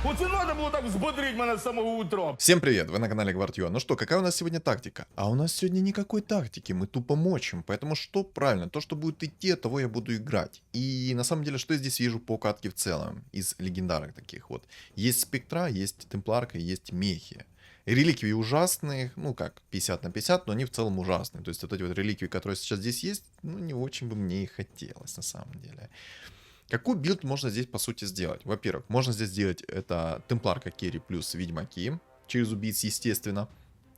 Оце надо було так взбодрить мене з самого утра. Всем привет, вы на канале Гвардио. Ну что, какая у нас сегодня тактика? А у нас сегодня никакой тактики, мы тупо мочим. Поэтому что правильно, то, что будет идти, того я буду играть. И на самом деле, что я здесь вижу по катке в целом, из легендарок таких вот. Есть спектра, есть темпларка, есть мехи. Реликвии ужасные, ну как, 50 на 50, но они в целом ужасные. То есть вот эти вот реликвии, которые сейчас здесь есть, ну не очень бы мне и хотелось на самом деле. Какой билд можно здесь по сути сделать? Во-первых, можно здесь сделать это темпларка керри плюс ведьмаки, через убийц естественно,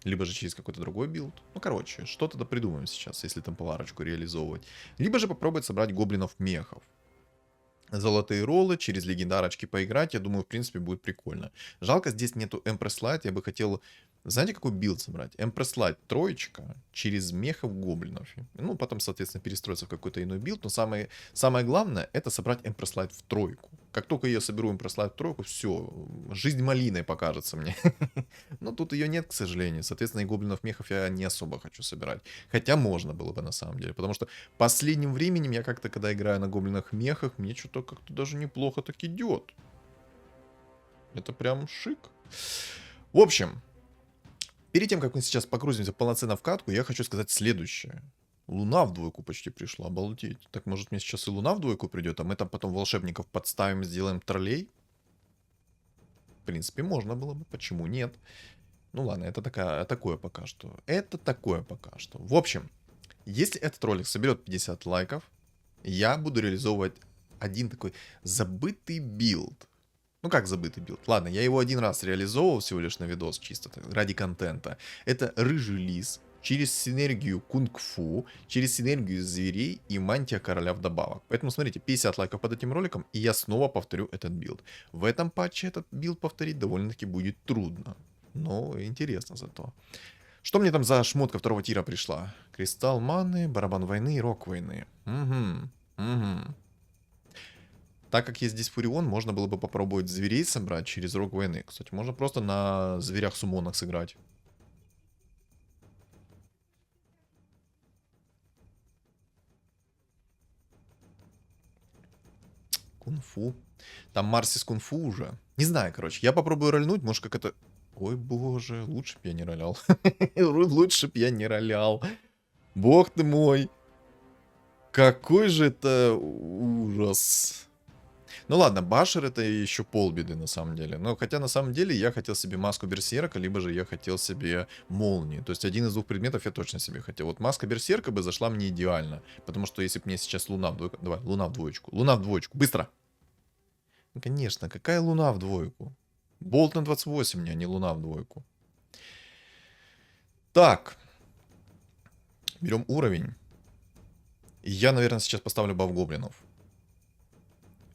либо же через какой-то другой билд. Ну короче, что-то да придумаем сейчас, если темпларочку реализовывать. Либо же попробовать собрать гоблинов-мехов. Золотые роллы, через легендарочки поиграть, я думаю, в принципе, будет прикольно. Жалко, здесь нету Empress Light, я бы хотел, знаете, какой билд собрать? Empress Light троечка, через мехов гоблинов. Ну, потом, соответственно, перестроиться в какой-то иной билд, но самое главное, это собрать Empress Light в тройку. Как только я соберу Empress Light в тройку, все, жизнь малиной покажется мне. Но тут ее нет, к сожалению, соответственно, и гоблинов-мехов я не особо хочу собирать. Хотя можно было бы, на самом деле, потому что последним временем я как-то, когда играю на гоблинах-мехах, мне что-то как-то даже неплохо так идет. Это прям шик. В общем, перед тем, как мы сейчас погрузимся полноценно в катку, я хочу сказать следующее. Луна в двойку почти пришла, обалдеть. Так может мне сейчас и луна в двойку придет, а мы там потом волшебников подставим, сделаем троллей? В принципе, можно было бы, почему нет? Ну ладно, это такое пока что. Это такое пока что. В общем, если этот ролик соберет 50 лайков, я буду реализовывать один такой забытый билд. Ну как забытый билд? Ладно, я его один раз реализовывал всего лишь на видос, чисто так, ради контента. Это рыжий лис через синергию кунг-фу, через синергию зверей и мантия короля вдобавок. Поэтому смотрите, 50 лайков под этим роликом, и я снова повторю этот билд. В этом патче этот билд повторить довольно-таки будет трудно. Но интересно зато. Что мне там за шмотка второго тира пришла? Кристалл маны, барабан войны и рок войны. Угу. Так как есть здесь Фурион, можно было бы попробовать зверей собрать через рок войны. Кстати, можно просто на зверях-сумонах сыграть. Кунг-фу. Там Марсис кунг-фу уже. Не знаю, короче. Я попробую рольнуть, может как это... Ой, боже, лучше б я не ролял. Лучше б я не ролял. Бог ты мой. Какой же это ужас. Ну ладно, Башер это еще полбеды на самом деле. Но хотя на самом деле я хотел себе маску Берсерка, либо же я хотел себе молнии. То есть один из двух предметов я точно себе хотел. Вот маска Берсерка бы зашла мне идеально. Потому что если бы мне сейчас луна в двойку... Давай, луна в двоечку. Луна в двоечку. Быстро. Ну, конечно, какая луна в двойку? Болт на 28 а не луна в двойку. Так. Берем уровень. Я, наверное, сейчас поставлю баф гоблинов.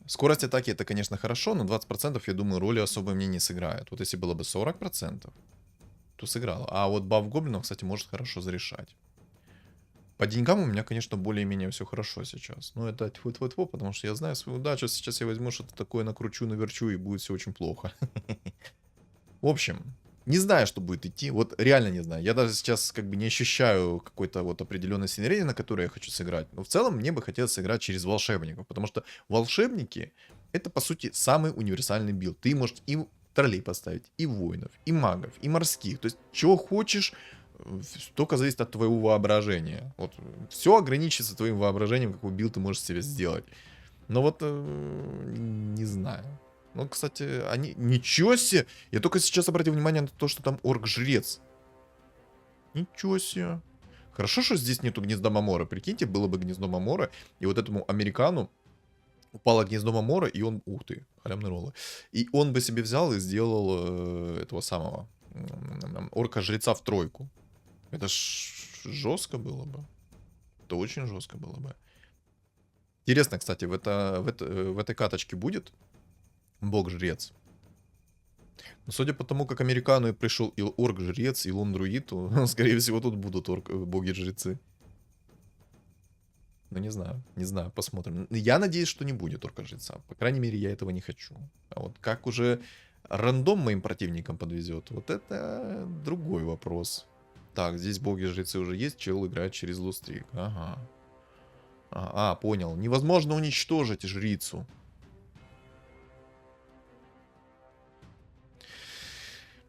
Скорость атаки это, конечно, хорошо, но 20% я думаю, роли особо мне не сыграют. Вот если было бы 40%, то сыграло. А вот баф гоблинов, кстати, может хорошо зарешать. По деньгам у меня, конечно, более-менее все хорошо сейчас. Но это тьфу-тьфу-тьфу, потому что я знаю свою удачу. Сейчас я возьму что-то такое, накручу, наверчу, и будет все очень плохо. В общем, не знаю, что будет идти. Вот реально не знаю. Я даже сейчас как бы не ощущаю какой-то вот определенной синергии, на которой я хочу сыграть. Но в целом мне бы хотелось сыграть через волшебников. Потому что волшебники это по сути самый универсальный билд. Ты можешь и троллей поставить, и воинов, и магов, и морских. То есть чего хочешь, только зависит от твоего воображения. Вот все ограничится твоим воображением, какой билд ты можешь себе сделать. Но вот не знаю. Ну, кстати, они... Ничего себе! Я только сейчас обратил внимание на то, что там орк-жрец. Ничего себе. Хорошо, что здесь нету гнезда Мамора. Прикиньте, было бы гнездо Мамора, и вот этому американу упало гнездо Мамора, и он... Ух ты, халявные роллы. И он бы себе взял и сделал этого самого орка-жреца в тройку. Это ж жестко было бы. Это очень жестко было бы. Интересно, кстати, в этой каточке будет бог-жрец. Но судя по тому, как американу и пришел и орк-жрец, и лун-друид, то, скорее всего, тут будут боги-жрецы. Ну, не знаю, посмотрим. Я надеюсь, что не будет орка-жреца. По крайней мере, я этого не хочу. А вот как уже рандом моим противникам подвезет, вот это другой вопрос. Так, здесь боги-жрецы уже есть, чел играет через лустрик. Ага. Понял. Невозможно уничтожить жрицу.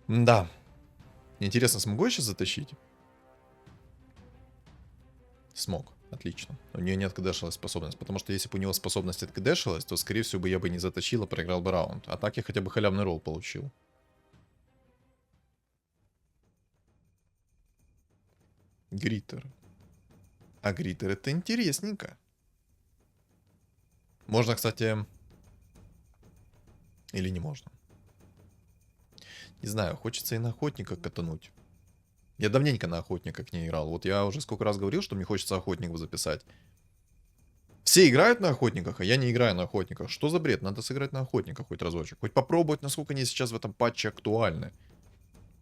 Да. Интересно, смогу я сейчас затащить? Смог. Отлично. У нее не откдешилась способность, потому что если бы у него способность откдешилась, то, скорее всего, бы я бы не затащил, а проиграл бы раунд. А так я хотя бы халявный ролл получил. Гриттер. А гриттер это интересненько. Можно, кстати... Или не можно. Не знаю, хочется и на охотника катануть. Я давненько на охотниках не играл. Вот я уже сколько раз говорил, что мне хочется охотников записать. Все играют на охотниках, а я не играю на охотниках. Что за бред? Надо сыграть на охотниках хоть разочек. Хоть попробовать, насколько они сейчас в этом патче актуальны.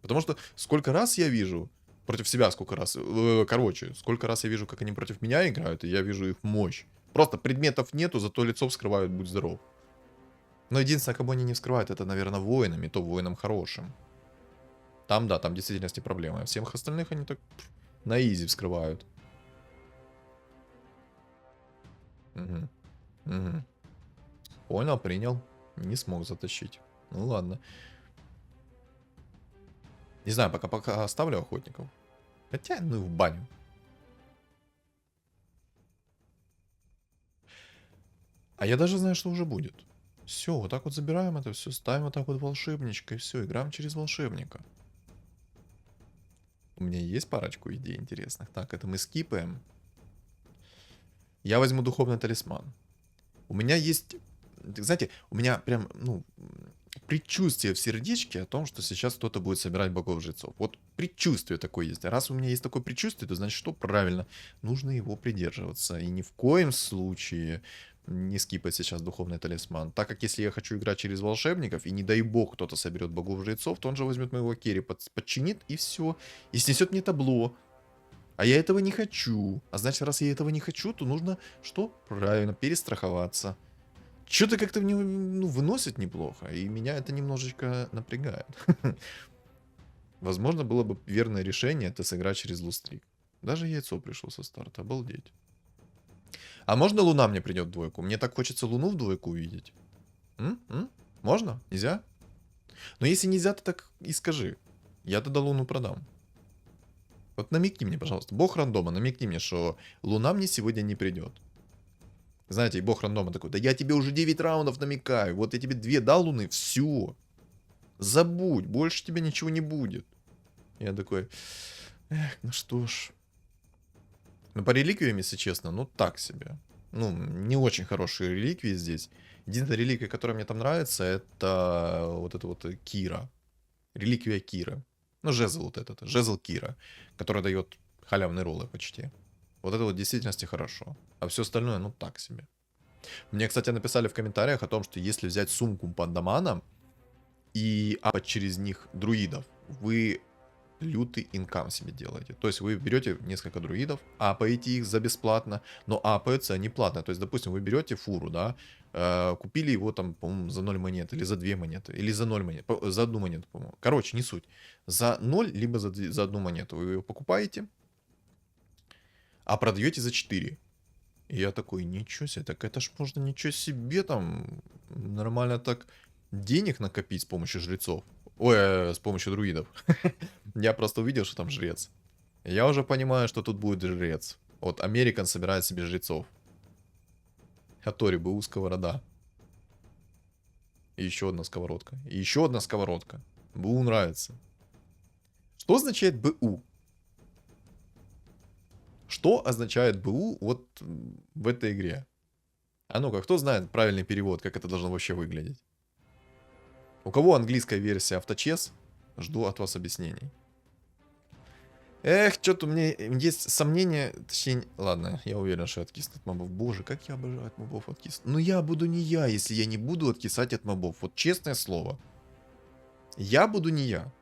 Потому что сколько раз я вижу... Против себя сколько раз... Короче, сколько раз я вижу, как они против меня играют, и я вижу их мощь. Просто предметов нету, зато лицо вскрывают, будь здоров. Но единственное, кого они не вскрывают, это, наверное, воинами, то воинам хорошим. Там, да, там в действительности проблема. А всех остальных они так на изи вскрывают. Угу. Угу. Понял, принял. Не смог затащить. Ну ладно. Не знаю, пока оставлю охотников. Хотя, ну и в баню. А я даже знаю, что уже будет. Все, вот так вот забираем это все, ставим вот так вот волшебничка, и все, играем через волшебника. У меня есть парочку идей интересных. Так, это мы скипаем. Я возьму духовный талисман. У меня есть... Знаете, у меня прям, ну, предчувствие в сердечке о том, что сейчас кто-то будет собирать богов-жрецов. Вот предчувствие такое есть. А раз у меня есть такое предчувствие, то значит, что правильно. Нужно его придерживаться. И ни в коем случае не скипать сейчас духовный талисман. Так как если я хочу играть через волшебников, и не дай бог кто-то соберет богов-жрецов, то он же возьмет моего керри, подчинит, и все. И снесет мне табло. А я этого не хочу. А значит, раз я этого не хочу, то нужно что? Правильно, перестраховаться. Что-то как-то в него, ну, выносит неплохо, и меня это немножечко напрягает. Возможно, было бы верное решение это сыграть через лустрик. Даже яйцо пришло со старта, обалдеть. А можно луна мне придет в двойку? Мне так хочется луну в двойку увидеть. М? Можно? Нельзя? Но если нельзя, то так и скажи. Я тогда луну продам. Вот намекни мне, пожалуйста. Бог рандома, намекни мне, что луна мне сегодня не придет. Знаете, и бог рандома такой, да я тебе уже 9 раундов намекаю, вот я тебе 2 дал луны, все. Забудь, больше тебе ничего не будет. Я такой, эх, ну что ж. Ну, по реликвиям, если честно, ну так себе. Ну, не очень хорошие реликвии здесь. Единственная реликвия, которая мне там нравится, это вот это вот Кира. Реликвия Кира. Ну, жезл вот этот, жезл Кира, который дает халявные роллы почти. Вот это вот в действительности хорошо. А все остальное, ну так себе. Мне, кстати, написали в комментариях о том, что если взять сумку под доманом и апать через них друидов, вы лютый инкам себе делаете. То есть вы берете несколько друидов, апаете их за бесплатно, но апаются они платно. То есть, допустим, вы берете фуру, да, купили его там, по-моему, за 0 монет, или за 2 монеты, или за 0 монет, за 1 монету, по-моему. Короче, не суть. За 0, либо за 1 монету вы ее покупаете, а продаете за 4. И я такой, ничего себе, так это ж можно ничего себе там нормально так денег накопить с помощью жрецов. Ой, с помощью друидов. Я просто увидел, что там жрец. Я уже понимаю, что тут будет жрец. Вот Американ собирает себе жрецов. Хатори, БУ сковорода. И еще одна сковородка. И еще одна сковородка. БУ нравится. Что означает БУ? Что означает БУ вот в этой игре? А ну-ка, кто знает правильный перевод, как это должно вообще выглядеть? У кого английская версия авточес? Жду от вас объяснений. Эх, что-то у меня есть сомнения, точнее, ладно, я уверен, что откиснут от мобов. Боже, как я обожаю от мобов откиснуть. Ну я буду не я, если я не буду откисать от мобов. Вот честное слово. Я буду не я.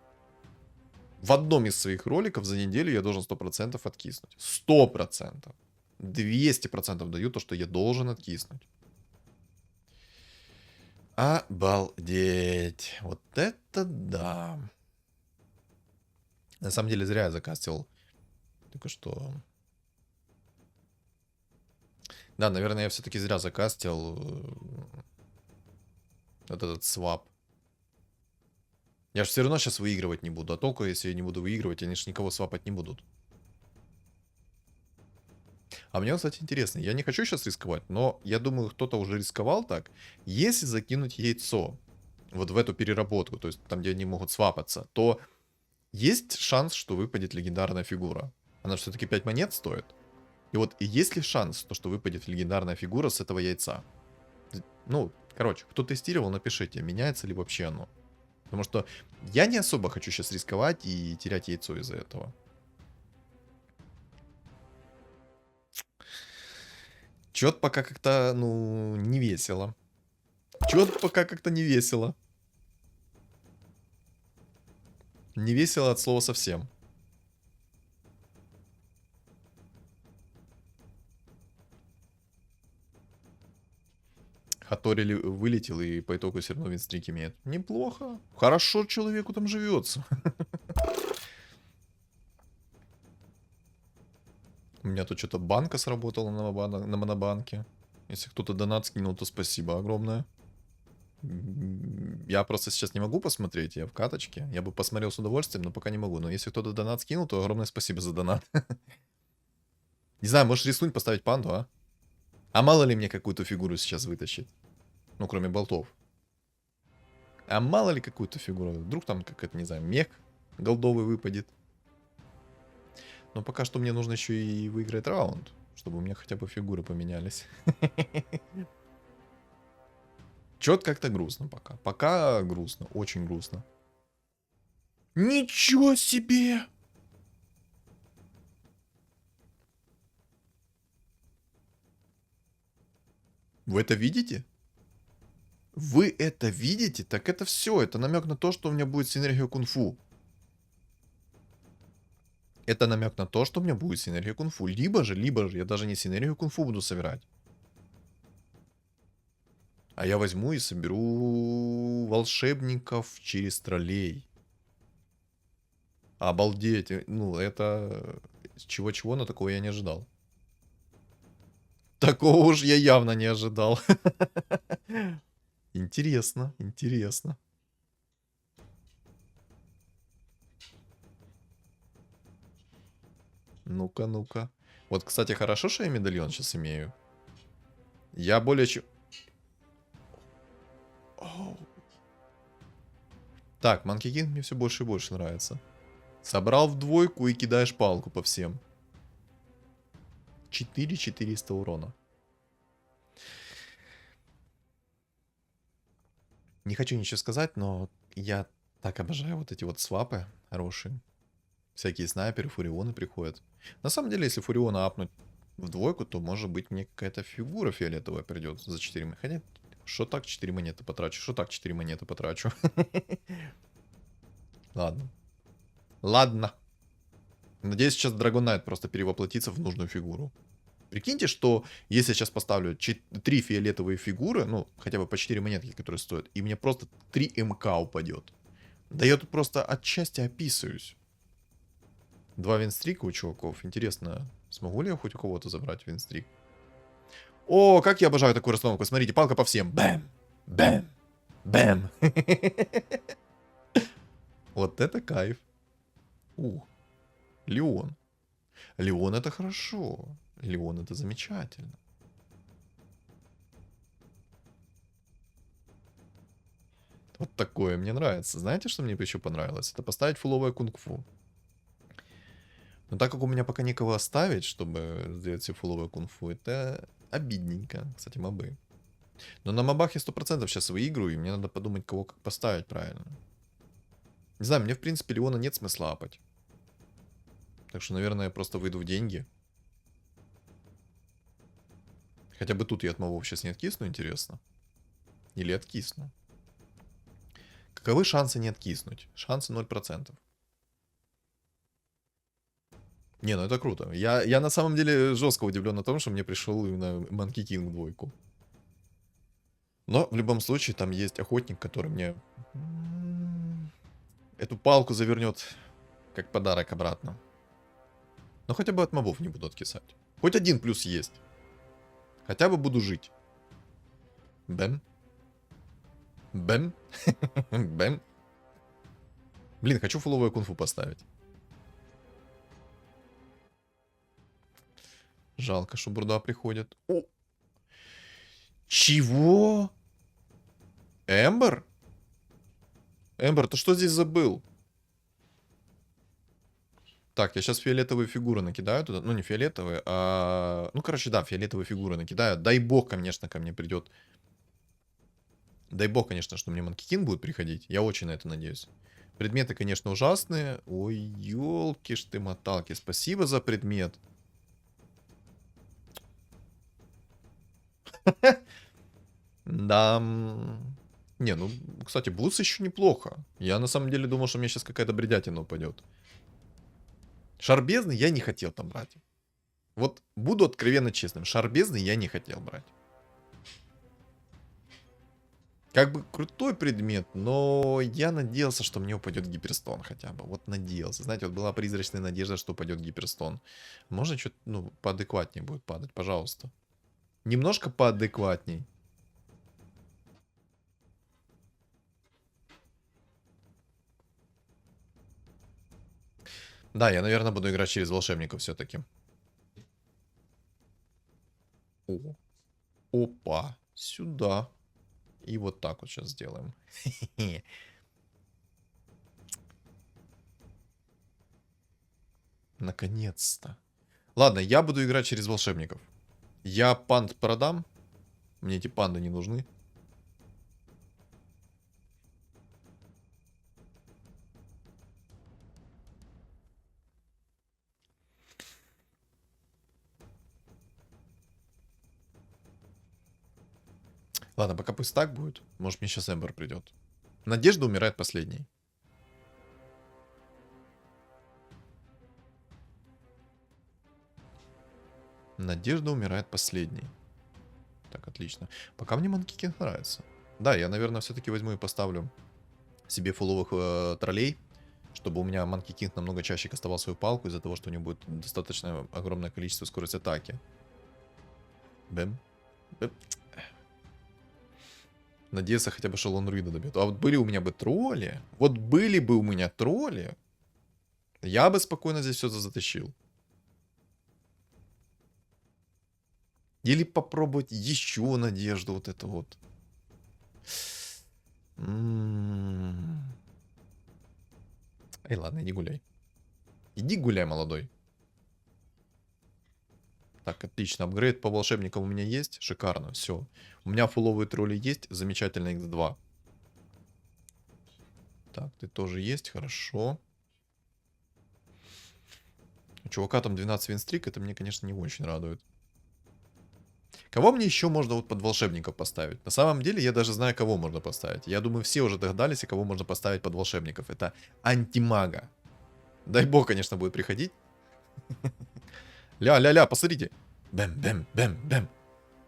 В одном из своих роликов за неделю я должен 100% откиснуть. 100%. 200% даю то, что я должен откиснуть. Обалдеть. Вот это да. На самом деле зря я закастил. Только что... Да, наверное, я все-таки зря закастил вот этот свап. Я же все равно сейчас выигрывать не буду. А толку, если я не буду выигрывать, они же никого свапать не будут. А мне, кстати, интересно. Я не хочу сейчас рисковать, но я думаю, кто-то уже рисковал так. Если закинуть яйцо вот в эту переработку, то есть там, где они могут свапаться, то есть шанс, что выпадет легендарная фигура. Она все-таки 5 монет стоит. И вот есть ли шанс, то, что выпадет легендарная фигура с этого яйца? Ну, короче, кто тестировал, напишите, меняется ли вообще оно. Потому что я не особо хочу сейчас рисковать и терять яйцо из-за этого. Чё-то пока как-то, ну, не весело. Чё-то пока как-то не весело. Не весело от слова совсем. Хатори вылетел и по итогу все равно винстрик имеет. Неплохо. Хорошо человеку там живется. У меня тут что-то банка сработала на монобанке. Если кто-то донат скинул, то спасибо огромное. Я просто сейчас не могу посмотреть, я в каточке. Я бы посмотрел с удовольствием, но пока не могу. Но если кто-то донат скинул, то огромное спасибо за донат. Не знаю, можешь рискнуть поставить панду, а? А мало ли мне какую-то фигуру сейчас вытащить? Ну, кроме болтов. А мало ли какую-то фигуру? Вдруг там какая-то, не знаю, мех голдовый выпадет. Но пока что мне нужно еще и выиграть раунд, чтобы у меня хотя бы фигуры поменялись. Чё-то как-то грустно пока. Пока грустно, очень грустно. Ничего себе! Вы это видите? Вы это видите? Так это все. Это намек на то, что у меня будет синергия кунг-фу. Это намек на то, что у меня будет синергия кунг-фу. Либо же, я даже не синергию кунг-фу буду собирать. А я возьму и соберу волшебников через троллей. Обалдеть. Ну, это... Чего-чего, но такого я не ожидал. Такого уж я явно не ожидал. Интересно, интересно. Ну-ка, ну-ка. Вот, кстати, хорошо, что я медальон сейчас имею. Я более чем... Оу. Так, Monkey King мне все больше и больше нравится. Собрал в двойку и кидаешь палку по всем. 4400 урона. Не хочу ничего сказать, но я так обожаю вот эти вот свапы хорошие. Всякие снайперы, фурионы приходят. На самом деле, если фуриона апнуть в двойку, то, может быть, мне какая-то фигура фиолетовая придет за 4 монеты. Хотя, что так 4 монеты потрачу, что так 4 монеты потрачу. Ладно. Ладно. Надеюсь, сейчас Dragon Knight просто перевоплотится в нужную фигуру. Прикиньте, что если я сейчас поставлю 3 фиолетовые фигуры, ну, хотя бы по 4 монетки, которые стоят, и мне просто 3 МК упадет. Да я тут просто отчасти описываюсь. 2 винстрика у чуваков. Интересно, смогу ли я хоть у кого-то забрать винстрик? О, как я обожаю такую расстановку. Смотрите, палка по всем. Бэм! Бэм! Бэм! Вот это кайф. Леон. Леон это хорошо. Леон это замечательно. Вот такое мне нравится. Знаете, что мне еще понравилось? Это поставить фуловое кунг-фу. Но так как у меня пока никого оставить, чтобы сделать себе фуловое кунг-фу, это обидненько. Кстати, мобы. Но на мобах я 100% сейчас выиграю, и мне надо подумать, кого как поставить правильно. Не знаю, мне в принципе Леона нет смысла апать. Так что, наверное, я просто выйду в деньги. Хотя бы тут я от мобов сейчас не откисну, интересно. Или откисну. Каковы шансы не откиснуть? Шансы 0%. Не, ну это круто. Я на самом деле жестко удивлен на том, что мне пришел именно Monkey King двойку. Но в любом случае там есть охотник, который мне эту палку завернет как подарок обратно. Но хотя бы от мобов не буду откисать. Хоть один плюс есть. Хотя бы буду жить. Бэм. Бэм. Бэм. Блин, хочу фуловую кунфу поставить. Жалко, что бурда приходит. О! Чего? Эмбер? Эмбер, ты что здесь забыл? Так, я сейчас фиолетовые фигуры накидаю туда. Ну, не фиолетовые, а... Ну, короче, да, фиолетовые фигуры накидаю. Дай бог, конечно, ко мне придет. Дай бог, конечно, что мне Monkey King будет приходить. Я очень на это надеюсь. Предметы, конечно, ужасные. Ой, елки ж ты моталки. Спасибо за предмет. Да. Не, ну, кстати, Бутс еще неплохо. Я на самом деле думал, что мне сейчас какая-то бредятина упадет. Шар бездны я не хотел там брать. Вот буду откровенно честным. Шар бездны я не хотел брать. Как бы крутой предмет, но я надеялся, что мне упадет гиперстон хотя бы. Вот надеялся. Знаете, вот была призрачная надежда, что упадет гиперстон. Можно что-то, ну, поадекватнее будет падать, пожалуйста. Немножко поадекватней. Да, я, наверное, буду играть через волшебников все-таки. О. Опа. Сюда. И вот так вот сейчас сделаем. Наконец-то. Ладно, я буду играть через волшебников. Я панд продам. Мне эти панды не нужны. Ладно, пока пусть так будет. Может, мне сейчас Эмбер придет. Надежда умирает последней. Надежда умирает последней. Так, отлично. Пока мне Monkey King нравится. Да, я, наверное, все-таки возьму и поставлю себе фуловых троллей, чтобы у меня Monkey King намного чаще кастовал свою палку из-за того, что у него будет достаточно огромное количество скорости атаки. Бэм. Бэм. Надеюсь, хотя бы Шалон Руида добьет. А вот были у меня бы тролли. Вот были бы у меня тролли. Я бы спокойно здесь все затащил. Или попробовать еще надежду вот это вот. Эй, ладно, иди гуляй. Иди гуляй, молодой. Так, отлично. Апгрейд по волшебникам у меня есть. Шикарно, все. У меня фуловые тролли есть. Замечательно, x2. Так, ты тоже есть, хорошо. У чувака там 12 винстрик, это мне, конечно, не очень радует. Кого мне еще можно вот под волшебников поставить? На самом деле, я даже знаю, кого можно поставить. Я думаю, все уже догадались, и кого можно поставить под волшебников. Это антимага. Дай бог, конечно, будет приходить. Ля-ля-ля, посмотрите. Бэм, бэм, бэм, бэм.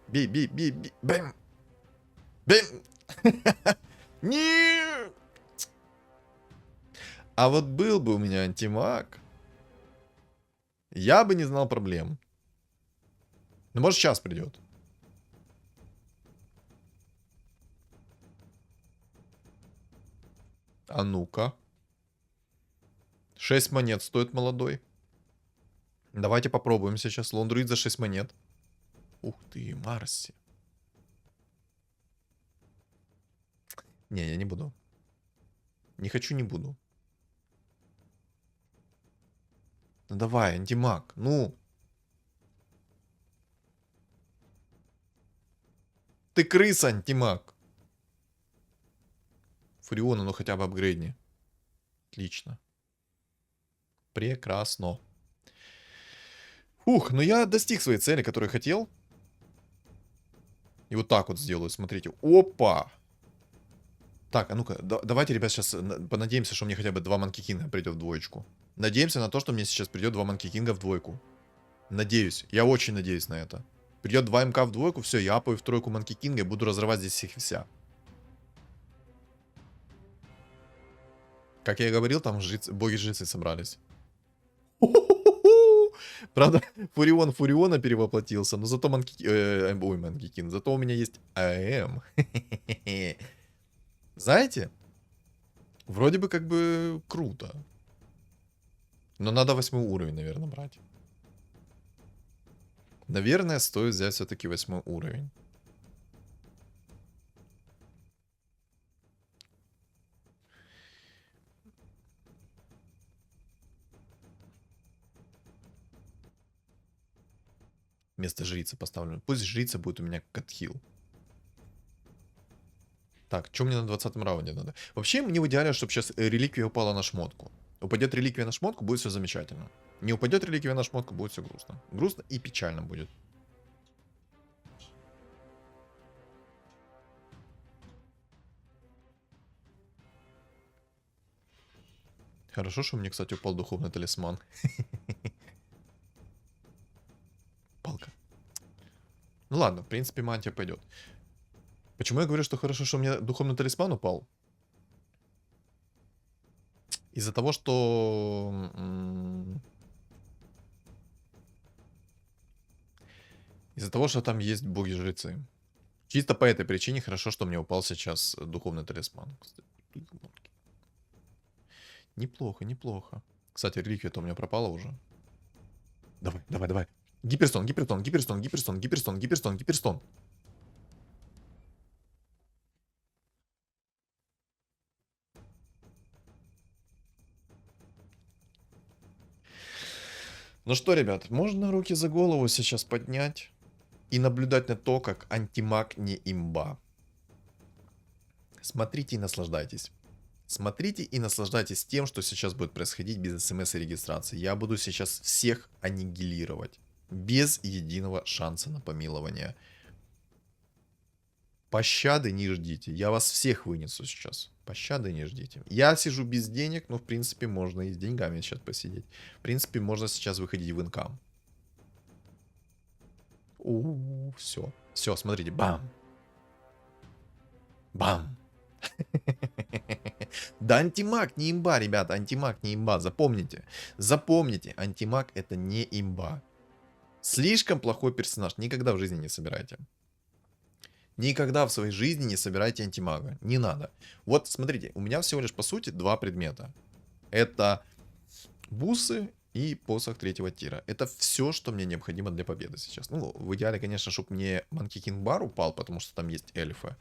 Бей, бей, бей, бей, бэм. Бэм. Нет. А вот был бы у меня антимаг, я бы не знал проблем. Ну, может, сейчас придет. А ну-ка. 6 монет стоит молодой. Давайте попробуем сейчас. Лондруид за 6 монет. Ух ты, Марси. Не, я не буду. Не хочу, не буду. Ну давай, антимаг. Ну. Ты крыса, антимаг. Фуриона, ну хотя бы апгрейдни. Отлично. Прекрасно. Ух, ну я достиг своей цели, которую хотел. И вот так вот сделаю, смотрите. Опа! Так, а ну-ка, давайте, ребят, сейчас понадеемся, что мне хотя бы 2 Monkey King придет в двоечку. Надеемся на то, что мне сейчас придет 2 Monkey King в двойку. Надеюсь, я очень надеюсь на это. Придет 2 МК в двойку, все, я апаю в тройку Monkey King и буду разрывать здесь всех и вся. Как я и говорил, там боги-жрецы собрались. Правда, Фуриона перевоплотился, но зато Monkey King, зато у меня есть АМ. Знаете, Вроде бы как бы круто. Но надо 8 уровень, наверное, брать. Наверное, стоит взять все-таки 8 уровень. Вместо жрицы поставлю. Пусть жрица будет у меня как отхил. Так, что мне на 20-м раунде надо? Вообще, мне в идеале, чтобы сейчас реликвия упала на шмотку. Упадет реликвия на шмотку, будет все замечательно. Не упадет реликвия на шмотку, будет все грустно. Грустно и печально будет. Хорошо, что мне, кстати, упал духовный талисман. Палка. Ну ладно, в принципе, мантия пойдет. Почему я говорю, что хорошо, что у меня духовный талисман упал? Из-за того, что... Из-за того, что там есть боги-жрецы. Чисто по этой причине хорошо, что мне упал сейчас духовный талисман. Неплохо, неплохо. Кстати, реликвия-то у меня пропала уже. Давай, давай, давай. Гиперстон, гиперстон, гиперстон, гиперстон, гиперстон, гиперстон, гиперстон. Ну что, ребят, можно руки за голову сейчас поднять и наблюдать на то, как антимаг не имба. Смотрите и наслаждайтесь. Смотрите и наслаждайтесь тем, что сейчас будет происходить без смс и регистрации. Я буду сейчас всех аннигилировать. Без единого шанса на помилование. Пощады не ждите. Я вас всех вынесу сейчас. Пощады не ждите. Я сижу без денег, но в принципе можно и с деньгами сейчас посидеть. В принципе можно сейчас выходить в инкам. Все. Все, смотрите. Бам. Бам. Да антимаг не имба, ребята. Антимаг не имба. Запомните. Запомните. Антимаг это не имба. Слишком плохой персонаж. Никогда в жизни не собирайте. Никогда в своей жизни не собирайте антимага. Не надо. Вот смотрите, у меня всего лишь по сути два предмета. Это бусы и посох 3-го тира. Это все, что мне необходимо для победы сейчас. Ну, в идеале, конечно, чтобы мне Monkey King Bar упал, потому что там есть эльфы.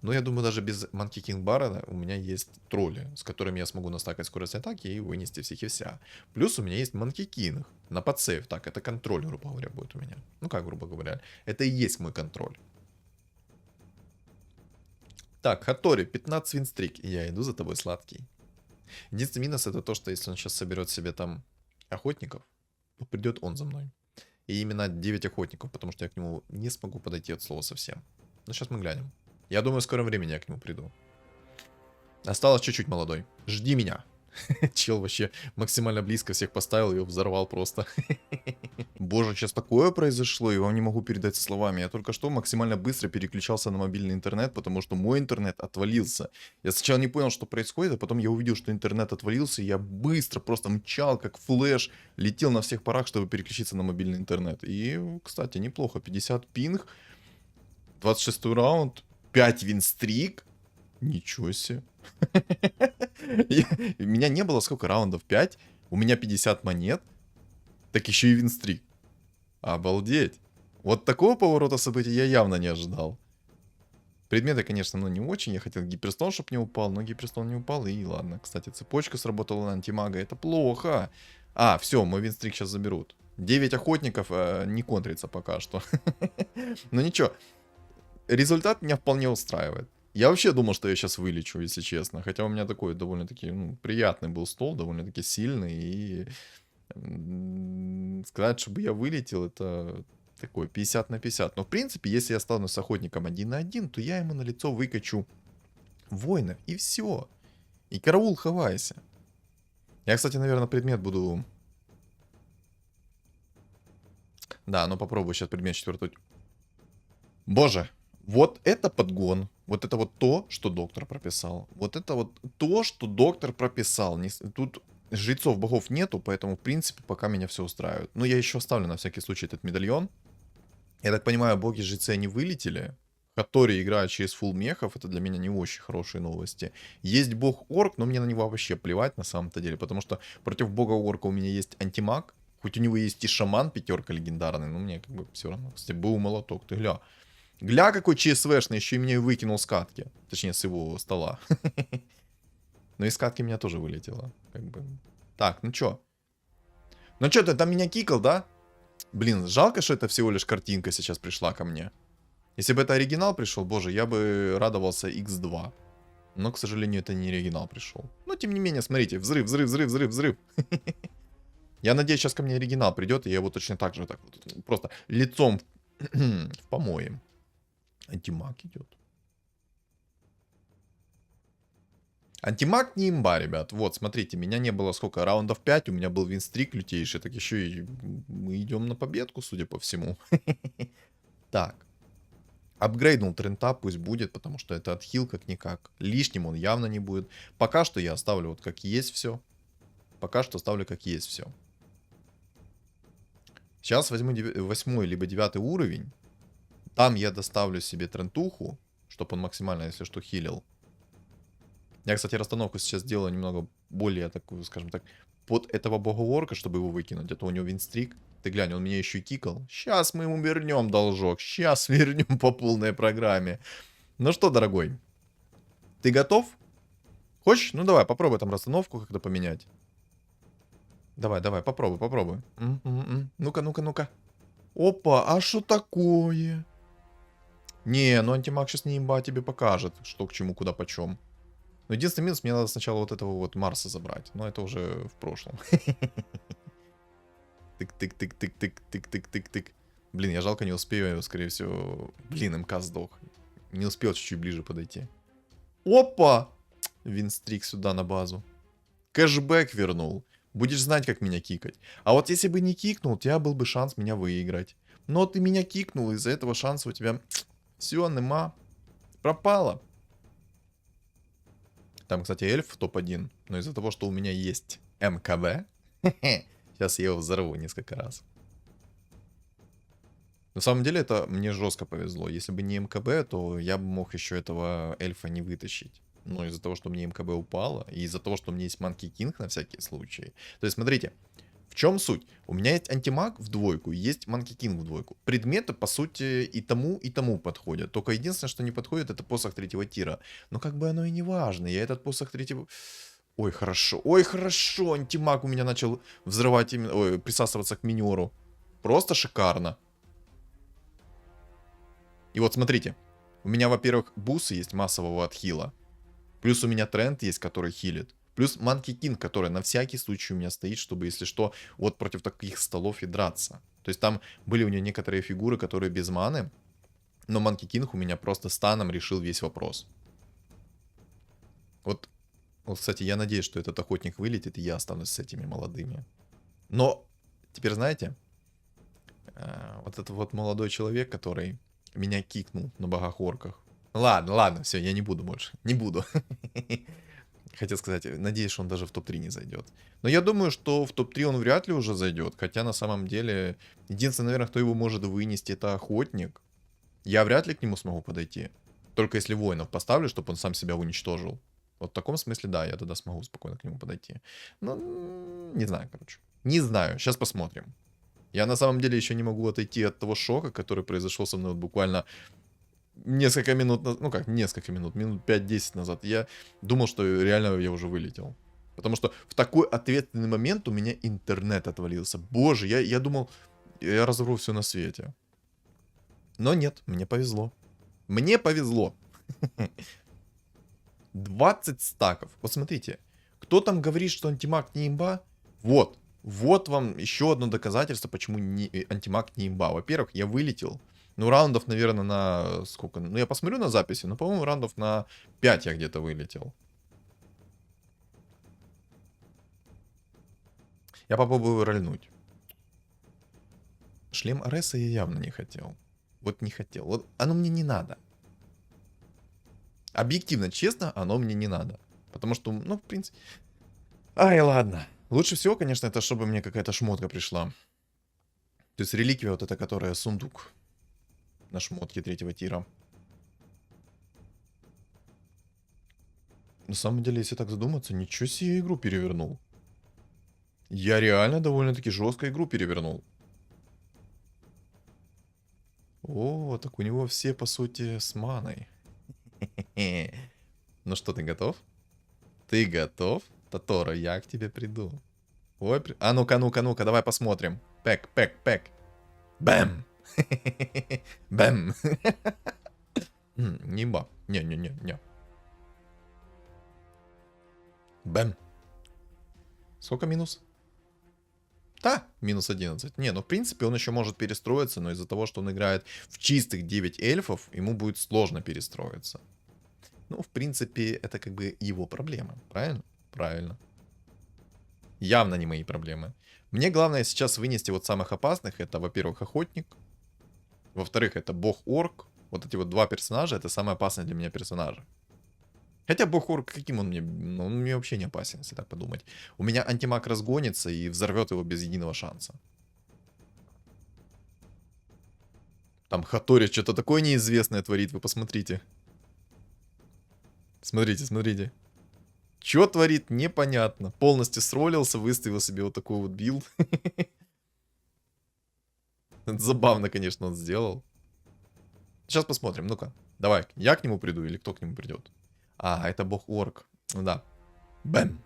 Но я думаю, даже без Monkey King Bar у меня есть тролли, с которыми я смогу настакать скорость атаки и вынести всех и вся. Плюс у меня есть Monkey King на подсейв. Так, это контроль, грубо говоря, будет у меня. Ну, как, грубо говоря, это и есть мой контроль. Так, Хатори, 15 винстрик. Я иду за тобой, сладкий. Единственный минус это то, что если он сейчас соберет себе там охотников, то придет он за мной. И именно 9 охотников, потому что я к нему не смогу подойти от слова совсем. Но сейчас мы глянем. Я думаю, в скором времени я к нему приду. Осталось чуть-чуть, молодой. Жди меня. Чел вообще максимально близко всех поставил и взорвал просто. Боже, сейчас такое произошло, и вам не могу передать словами. Я только что максимально быстро переключался на мобильный интернет, потому что мой интернет отвалился. Я сначала не понял, что происходит, а потом я увидел, что интернет отвалился, и я быстро просто мчал, как флэш, летел на всех парах, чтобы переключиться на мобильный интернет. И, кстати, неплохо. 50 пинг, 26 раунд, 5 винстрик. Ничего себе. У меня не было сколько раундов? 5. У меня 50 монет. Так еще и винстрик. Обалдеть. Вот такого поворота событий я явно не ожидал. Предметы, конечно, ну не очень. Я хотел гиперстон, чтобы не упал, но гиперстон не упал. И ладно. Кстати, цепочка сработала на антимага. Это плохо. А, все, мой винстрик сейчас заберут. 9 охотников не контрится пока что. Но ничего. Результат меня вполне устраивает. Я вообще думал, что я сейчас вылечу, если честно. Хотя у меня такой довольно-таки приятный был стол, довольно-таки сильный. И сказать, чтобы я вылетел, это такой 50 на 50. Но в принципе, если я стану с охотником 1 на 1, то я ему на лицо выкачу воинов. И все. И караул, хавайся. Я, кстати, наверное, предмет буду... Да, ну попробую сейчас предмет 4. Боже, вот это подгон. Вот это вот то, что доктор прописал. Вот это вот то, что доктор прописал. Тут жрецов богов нету, поэтому, в принципе, пока меня все устраивает. Но я еще оставлю на всякий случай этот медальон. Я так понимаю, боги-жрецы, они вылетели. который играет через фулл мехов, это для меня не очень хорошие новости. Есть бог орк, но мне на него вообще плевать на самом-то деле, потому что против бога орка у меня есть антимаг, хоть у него есть и шаман пятерка легендарный, но мне как бы все равно. Кстати, был молоток, ты гля. Гля какой ЧСВшный, еще и меня и выкинул с катки. Точнее, с его стола. Но из катки меня тоже вылетело. Как бы. Так, ну чё? Ну чё, ты там меня кикал, да? Блин, жалко, что это всего лишь картинка сейчас пришла ко мне. Если бы это оригинал пришел, боже, я бы радовался X2. Но, к сожалению, это не оригинал пришел. Но, тем не менее, смотрите, взрыв, взрыв, взрыв, взрыв, взрыв. Я надеюсь, сейчас ко мне оригинал придет, и я его точно так же так вот, просто лицом в помоем. Антимаг идет. Антимаг не имба, ребят. Вот, смотрите, меня не было сколько, раундов 5, у меня был винстрик лютейший, так еще и мы идем на победку, судя по всему. Так. Апгрейднул Трента, пусть будет, потому что это отхил как-никак. Лишним он явно не будет. Пока что я оставлю вот как есть все. Пока что оставлю как есть все. Сейчас возьму 8 либо 9 уровень. Там я доставлю себе Трентуху, чтобы он максимально, если что, хилил. Я, кстати, расстановку сейчас делаю немного более такую, скажем так, под этого бога-орка, чтобы его выкинуть. Это у него винстрик. Ты глянь, он меня еще и кикал. Сейчас мы ему вернем должок. Сейчас вернем по полной программе. Ну что, дорогой, ты готов? Хочешь? Ну давай, попробуй там расстановку как-то поменять. Давай, давай, попробуй, попробуй. Ну-ка, ну-ка, ну-ка. Опа, а что такое? Не, ну антимаг сейчас не имба тебе покажет, что к чему, куда, почем. Но единственный минус, мне надо сначала вот этого вот Марса забрать. Но это уже в прошлом. Тык-тык-тык-тык-тык-тык-тык-тык-тык. Блин, я жалко не успею, скорее всего. Блин, МК сдох. Не успел чуть-чуть ближе подойти. Опа! Винстрик сюда на базу. Кэшбэк вернул. Будешь знать, как меня кикать. А вот если бы не кикнул, у тебя был бы шанс меня выиграть. Но ты меня кикнул, из-за этого шанса у тебя все, нема. Пропало. Там, кстати, эльф топ-1. Но из-за того, что у меня есть МКБ, сейчас я его взорву несколько раз. На самом деле, это мне жестко повезло. Если бы не МКБ, то я бы мог еще этого эльфа не вытащить. Но из-за того, что мне МКБ упало, и из-за того, что у меня есть Манки Кинг на всякий случай. То есть, смотрите, в чем суть? У меня есть антимаг в двойку, есть Манки Кинг в двойку. Предметы, по сути, и тому подходят. Только единственное, что не подходит, это посох третьего тира. Но как бы оно и не важно. Я этот посох третьего... Ой, хорошо, антимаг у меня начал взрывать, ой, присасываться к минеру. Просто шикарно. И вот смотрите, у меня, во-первых, бусы есть массового отхила. Плюс у меня тренд есть, который хилит. Плюс Манки Кинг, который на всякий случай у меня стоит, чтобы, если что, вот против таких столов и драться. То есть там были у него некоторые фигуры, которые без маны. Но Манки Кинг у меня просто станом решил весь вопрос. Вот, кстати, я надеюсь, что этот охотник вылетит, и я останусь с этими молодыми. Но, теперь знаете, вот этот вот молодой человек, который меня кикнул на богах-орках. Ладно, все, я не буду больше. Не буду. Хотел сказать, надеюсь, что он даже в топ-3 не зайдет. Но я думаю, что в топ-3 он вряд ли уже зайдет. Хотя на самом деле, единственный, наверное, кто его может вынести, это охотник. Я вряд ли к нему смогу подойти. Только если воинов поставлю, чтобы он сам себя уничтожил. Вот в таком смысле, да, я тогда смогу спокойно к нему подойти. Ну, не знаю, короче. Не знаю, сейчас посмотрим. Я на самом деле еще не могу отойти от того шока, который произошел со мной вот буквально несколько минут, ну как несколько минут, минут 5-10 назад. Я думал, что реально я уже вылетел. Потому что в такой ответственный момент у меня интернет отвалился. Боже, я думал, я разорву все на свете. Но нет, мне повезло. Мне повезло. 20 стаков. Вот смотрите, кто там говорит, что антимаг не имба? Вот. Вот вам еще одно доказательство, почему антимаг не имба. Во-первых, я вылетел. Ну, раундов, наверное, на сколько? Ну, я посмотрю на записи, но, по-моему, раундов на 5 я где-то вылетел. Я попробую рольнуть. Шлем Ареса я явно не хотел. Вот не хотел. Вот оно мне не надо. Объективно, честно, оно мне не надо. Потому что, ну, в принципе... Ай, ладно. Лучше всего, конечно, это чтобы мне какая-то шмотка пришла. То есть реликвия вот эта, которая сундук на шмотке третьего тира. На самом деле, если так задуматься, ничего себе я игру перевернул. Я реально довольно-таки жестко игру перевернул. О, так у него все, по сути, с маной. Ну что, ты готов? Ты готов? Тоторо, я к тебе приду. Ой, а ну-ка, ну-ка, ну-ка, давай посмотрим. Пэк, пэк, пэк. Бэм! Бэм! Нимба. Не-не-не-не. Бэм. Сколько минус? Да, минус 11. Не, ну в принципе он еще может перестроиться, но из-за того, что он играет в чистых 9 эльфов, ему будет сложно перестроиться. Ну, в принципе, это как бы его проблемы, правильно? Правильно. Явно не мои проблемы. Мне главное сейчас вынести вот самых опасных. Это, во-первых, охотник. Во-вторых, это бог-орк. Вот эти вот два персонажа, это самые опасные для меня персонажи. Хотя бог-орк, каким он мне? Ну, он мне вообще не опасен, если так подумать. У меня антимаг разгонится и взорвет его без единого шанса. Там Хатори что-то такое неизвестное творит, вы посмотрите. Смотрите, смотрите. Что творит, непонятно. Полностью сролился, выставил себе вот такой вот билд. Это забавно, конечно, он сделал. Сейчас посмотрим, ну-ка. Давай, я к нему приду или кто к нему придет? А, это бог-орк. Ну да. Бэм.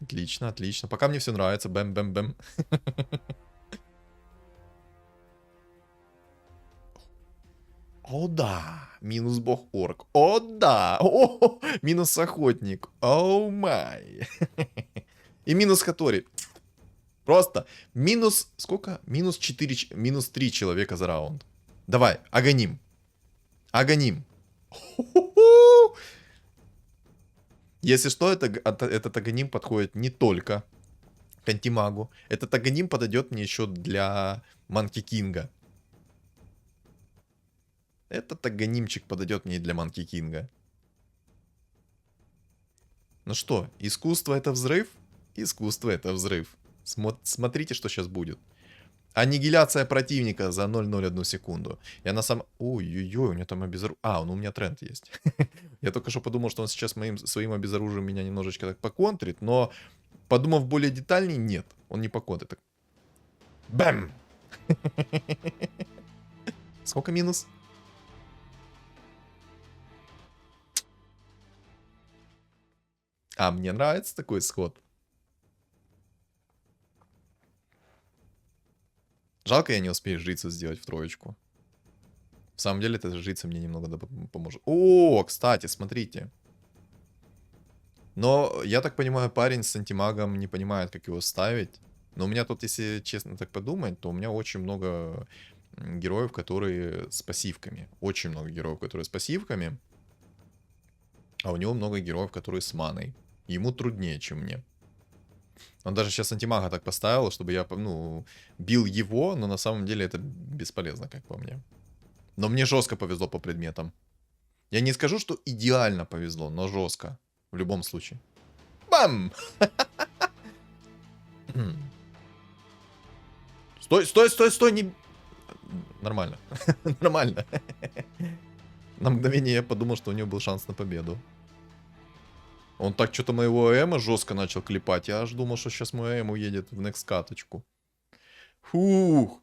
Отлично, отлично. Пока мне все нравится. Бэм-бэм-бэм. О да, минус бог-орк. О да, о, минус охотник. О май. И минус Хатори. Просто минус, сколько? Минус 4, минус 3 человека за раунд. Давай, агоним. Агоним. Если что, этот агоним подходит не только к антимагу. Этот агоним подойдет мне еще для Манки Кинга. Этот аганимчик подойдет мне и для Манки Кинга. Ну что, искусство это взрыв? Искусство это взрыв. Смотрите, что сейчас будет. Аннигиляция противника за 0,01 секунду. Я на самом... Ой-ой-ой, у меня там обезоружение... А, ну у меня тренд есть. Я только что подумал, что он сейчас своим обезоружием меня немножечко так поконтрит, но, подумав более детальней, нет, он не поконтрит. Так. Бэм! Сколько минус? А, мне нравится такой исход. Жалко, я не успею жрицу сделать в троечку. В самом деле, эта жрица мне немного поможет. О, кстати, смотрите. Но, я так понимаю, парень с антимагом не понимает, как его ставить. Но у меня тут, если честно так подумать, то у меня очень много героев, которые с пассивками. Очень много героев, которые с пассивками. А у него много героев, которые с маной. Ему труднее, чем мне. Он даже сейчас антимага так поставил, чтобы я, ну, бил его, но на самом деле это бесполезно, как по мне. Но мне жестко повезло по предметам. Я не скажу, что идеально повезло, но жестко. В любом случае. Бам! Стой, стой, стой, стой, не... Нормально. Нормально. На мгновение я подумал, что у него был шанс на победу. Он так что-то моего АМа жестко начал клепать. Я аж думал, что сейчас мой АМ уедет в next каточку. Фух.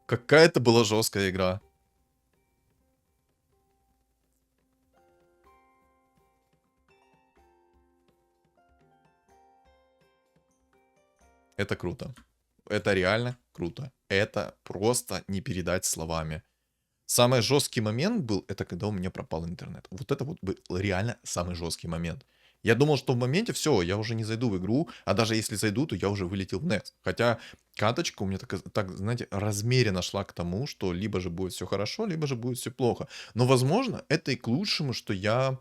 Какая это была жесткая игра. Это круто. Это реально круто. Это просто не передать словами. Самый жесткий момент был, это когда у меня пропал интернет. Вот это вот был реально самый жесткий момент. Я думал, что в моменте все, я уже не зайду в игру, а даже если зайду, то я уже вылетел в Next. Хотя каточка у меня так, знаете, размеренно шла к тому, что либо же будет все хорошо, либо же будет все плохо. Но, возможно, это и к лучшему, что я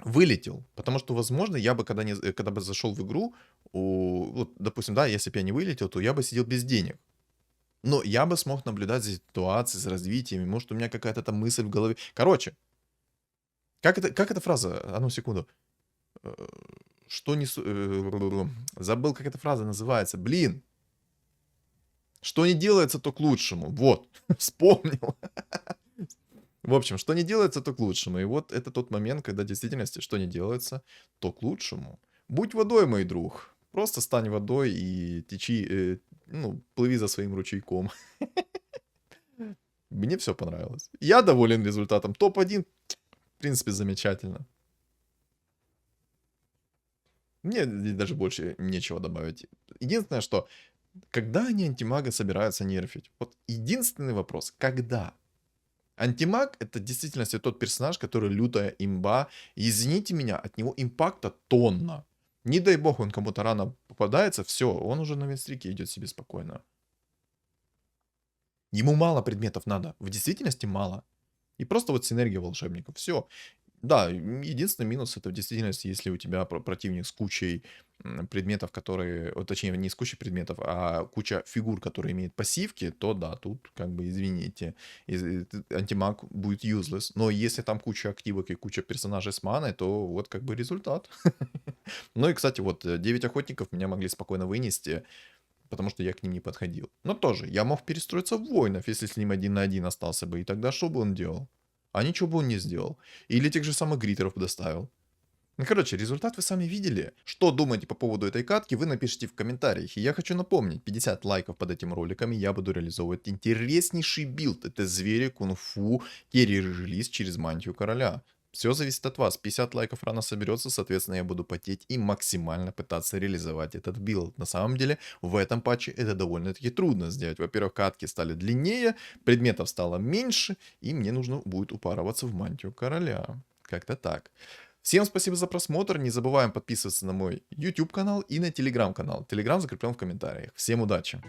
вылетел. Потому что, возможно, я бы, когда бы зашел в игру, вот, допустим, да, если бы я не вылетел, то я бы сидел без денег. Но я бы смог наблюдать за ситуацией, за развитием. Может, у меня какая-то там мысль в голове. Короче, как эта фраза? Одну секунду. Э, Что не... Забыл, как эта фраза называется. Блин. Что не делается, то к лучшему. Вот. Вспомнил. В общем, что не делается, то к лучшему. И вот это тот момент, когда в действительности что не делается, то к лучшему. Будь водой, мой друг. Просто стань водой и течи, ну, плыви за своим ручейком. Мне все понравилось. Я доволен результатом. Топ-1, в принципе, замечательно. Мне здесь даже больше нечего добавить. Единственное, что когда они антимага собираются нерфить? Вот единственный вопрос, когда? Антимаг это в действительности тот персонаж, который лютая имба. И извините меня, от него импакта тонна. Не дай бог он кому-то рано попадается, все, он уже на винстрике идет себе спокойно. Ему мало предметов надо, в действительности мало. И просто вот синергия волшебников, все. Да, единственный минус это в действительности, если у тебя противник с кучей предметов, которые, точнее, не с кучей предметов, а куча фигур, которые имеют пассивки, то да, тут как бы извините, антимаг будет useless. Но если там куча активок и куча персонажей с маной, то вот как бы результат. Ну и, кстати, вот 9 охотников меня могли спокойно вынести, потому что я к ним не подходил. Но тоже, я мог перестроиться в воинов, если с ним 1 на 1 остался бы, и тогда что бы он делал? А ничего бы он не сделал. Или тех же самых гритеров доставил. Ну, короче, результат вы сами видели. Что думаете по поводу этой катки, вы напишите в комментариях. И я хочу напомнить, 50 лайков под этим роликом, и я буду реализовывать интереснейший билд. Это звери, кунг-фу, керри-релиз через мантию короля. Все зависит от вас. 50 лайков рано соберется, соответственно, я буду потеть и максимально пытаться реализовать этот билд. На самом деле, в этом патче это довольно-таки трудно сделать. Во-первых, катки стали длиннее, предметов стало меньше, и мне нужно будет упарываться в мантию короля. Как-то так. Всем спасибо за просмотр. Не забываем подписываться на мой YouTube канал и на Telegram канал. Telegram закреплен в комментариях. Всем удачи!